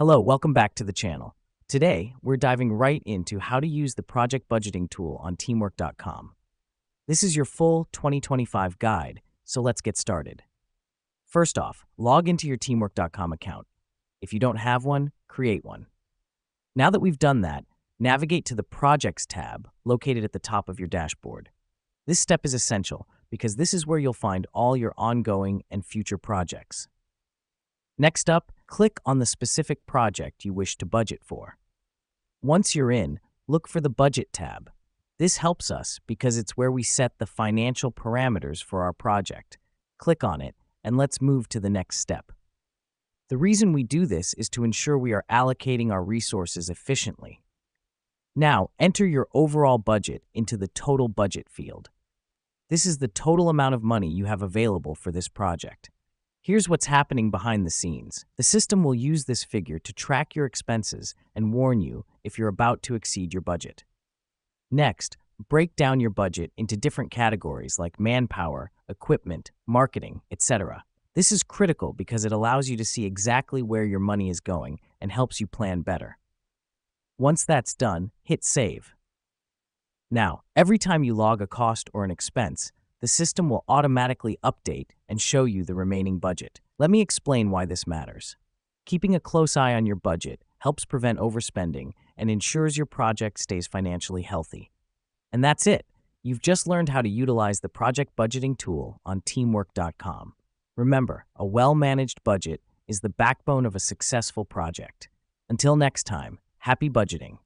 Hello, welcome back to the channel. Today, we're diving right into how to use the project budgeting tool on teamwork.com. This is your full 2025 guide, so let's get started. First off, log into your teamwork.com account. If you don't have one, create one. Now that we've done that, navigate to the Projects tab located at the top of your dashboard. This step is essential because this is where you'll find all your ongoing and future projects. Next up, click on the specific project you wish to budget for. Once you're in, look for the Budget tab. This helps us because it's where we set the financial parameters for our project. Click on it, and let's move to the next step. The reason we do this is to ensure we are allocating our resources efficiently. Now, enter your overall budget into the Total Budget field. This is the total amount of money you have available for this project. Here's what's happening behind the scenes. The system will use this figure to track your expenses and warn you if you're about to exceed your budget. Next, break down your budget into different categories like manpower, equipment, marketing, etc. This is critical because it allows you to see exactly where your money is going and helps you plan better. Once that's done, hit Save. Now, every time you log a cost or an expense, the system will automatically update and show you the remaining budget. Let me explain why this matters. Keeping a close eye on your budget helps prevent overspending and ensures your project stays financially healthy. And that's it. You've just learned how to utilize the project budgeting tool on teamwork.com. Remember, a well-managed budget is the backbone of a successful project. Until next time, happy budgeting.